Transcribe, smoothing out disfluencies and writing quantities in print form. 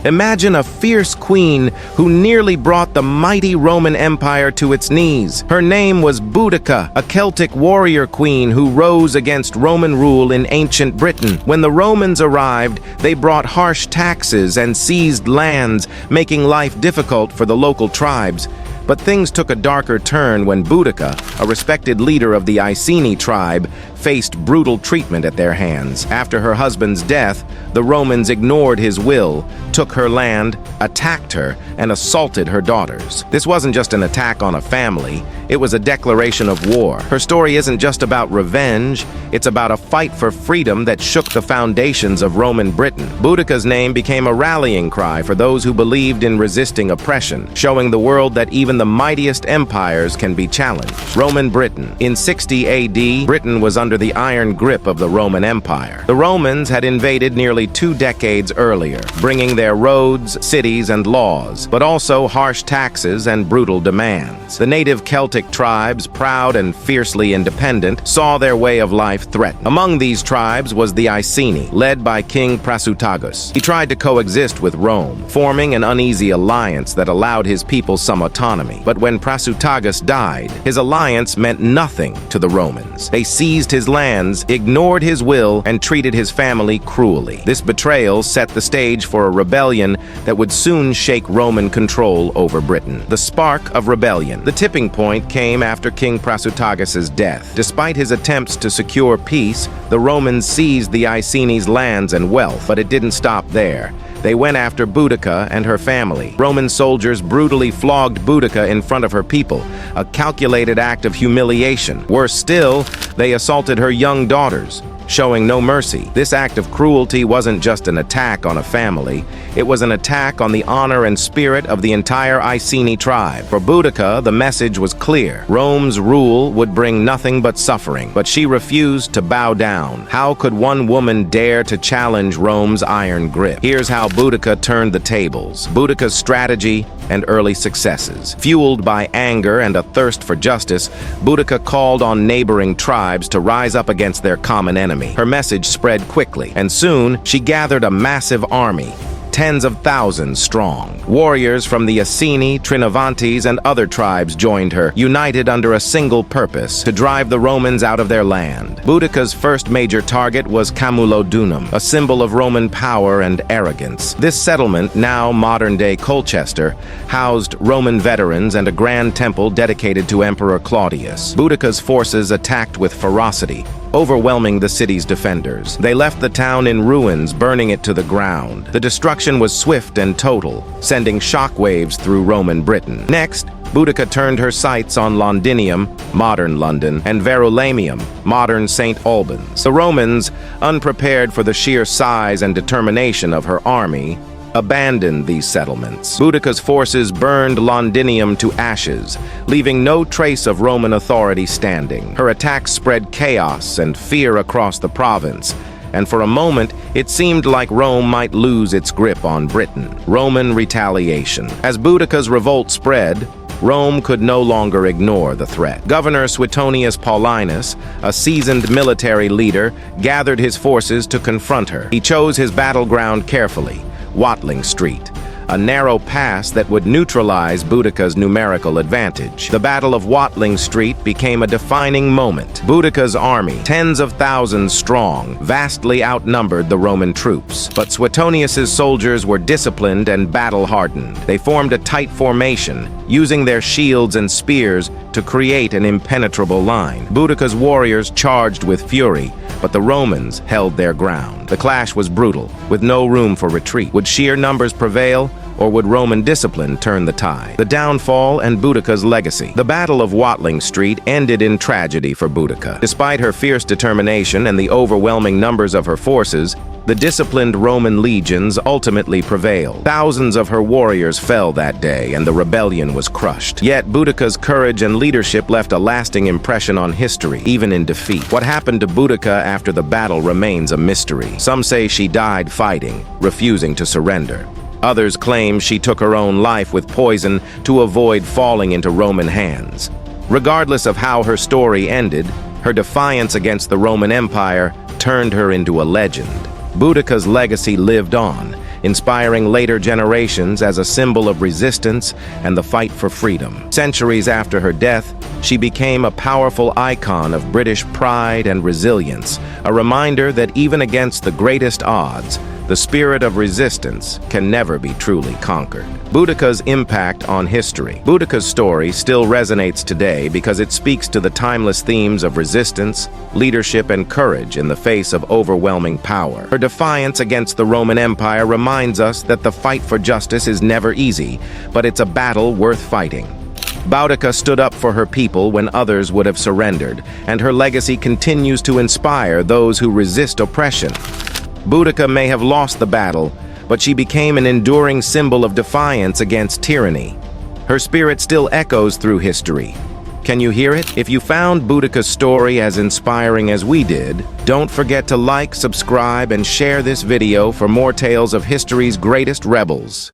Imagine a fierce queen who nearly brought the mighty Roman Empire to its knees. Her name was Boudica, a Celtic warrior queen who rose against Roman rule in ancient Britain. When the Romans arrived, they brought harsh taxes and seized lands, making life difficult for the local tribes. But things took a darker turn when Boudica, a respected leader of the Iceni tribe, faced brutal treatment at their hands. After her husband's death, the Romans ignored his will, took her land, attacked her, and assaulted her daughters. This wasn't just an attack on a family, it was a declaration of war. Her story isn't just about revenge, it's about a fight for freedom that shook the foundations of Roman Britain. Boudica's name became a rallying cry for those who believed in resisting oppression, showing the world that even the mightiest empires can be challenged. Roman Britain. In 60 AD, Britain was under the iron grip of the Roman Empire. The Romans had invaded nearly 2 decades earlier, bringing their roads, cities, and laws, but also harsh taxes and brutal demands. The native Celtic tribes, proud and fiercely independent, saw their way of life threatened. Among these tribes was the Iceni, led by King Prasutagus. He tried to coexist with Rome, forming an uneasy alliance that allowed his people some autonomy. But when Prasutagus died, his alliance meant nothing to the Romans. They seized his lands, ignored his will, and treated his family cruelly. This betrayal set the stage for a rebellion that would soon shake Roman control over Britain. The spark of rebellion. The tipping point came after King Prasutagus's death. Despite his attempts to secure peace, the Romans seized the Iceni's lands and wealth, but it didn't stop there. They went after Boudica and her family. Roman soldiers brutally flogged Boudica in front of her people, a calculated act of humiliation. Worse still, they assaulted her young daughters, showing no mercy. This act of cruelty wasn't just an attack on a family, it was an attack on the honor and spirit of the entire Iceni tribe. For Boudica, the message was clear. Rome's rule would bring nothing but suffering, but she refused to bow down. How could one woman dare to challenge Rome's iron grip? Here's how Boudica turned the tables. Boudica's strategy and early successes. Fueled by anger and a thirst for justice, Boudica called on neighboring tribes to rise up against their common enemy. Her message spread quickly, and soon she gathered a massive army, tens of thousands strong. Warriors from the Iceni, Trinovantes, and other tribes joined her, united under a single purpose: to drive the Romans out of their land. Boudica's first major target was Camulodunum, a symbol of Roman power and arrogance. This settlement, now modern-day Colchester, housed Roman veterans and a grand temple dedicated to Emperor Claudius. Boudica's forces attacked with ferocity, overwhelming the city's defenders. They left the town in ruins, burning it to the ground. The destruction was swift and total, sending shockwaves through Roman Britain. Next, Boudica turned her sights on Londinium, modern London, and Verulamium, modern St. Albans. The Romans, unprepared for the sheer size and determination of her army, abandoned these settlements. Boudica's forces burned Londinium to ashes, leaving no trace of Roman authority standing. Her attacks spread chaos and fear across the province, and for a moment, it seemed like Rome might lose its grip on Britain. Roman retaliation. As Boudica's revolt spread, Rome could no longer ignore the threat. Governor Suetonius Paulinus, a seasoned military leader, gathered his forces to confront her. He chose his battleground carefully: Watling Street, a narrow pass that would neutralize Boudica's numerical advantage. The Battle of Watling Street became a defining moment. Boudica's army, tens of thousands strong, vastly outnumbered the Roman troops. But Suetonius's soldiers were disciplined and battle-hardened. They formed a tight formation, using their shields and spears to create an impenetrable line. Boudica's warriors charged with fury, but the Romans held their ground. The clash was brutal, with no room for retreat. Would sheer numbers prevail, or would Roman discipline turn the tide? The downfall and Boudica's legacy. The Battle of Watling Street ended in tragedy for Boudica. Despite her fierce determination and the overwhelming numbers of her forces, the disciplined Roman legions ultimately prevailed. Thousands of her warriors fell that day, and the rebellion was crushed. Yet Boudica's courage and leadership left a lasting impression on history, even in defeat. What happened to Boudica after the battle remains a mystery. Some say she died fighting, refusing to surrender. Others claim she took her own life with poison to avoid falling into Roman hands. Regardless of how her story ended, her defiance against the Roman Empire turned her into a legend. Boudica's legacy lived on, inspiring later generations as a symbol of resistance and the fight for freedom. Centuries after her death, she became a powerful icon of British pride and resilience, a reminder that even against the greatest odds, the spirit of resistance can never be truly conquered. Boudica's impact on history. Boudica's story still resonates today because it speaks to the timeless themes of resistance, leadership, and courage in the face of overwhelming power. Her defiance against the Roman Empire reminds us that the fight for justice is never easy, but it's a battle worth fighting. Boudica stood up for her people when others would have surrendered, and her legacy continues to inspire those who resist oppression. Boudica may have lost the battle, but she became an enduring symbol of defiance against tyranny. Her spirit still echoes through history. Can you hear it? If you found Boudica's story as inspiring as we did, don't forget to like, subscribe, and share this video for more tales of history's greatest rebels.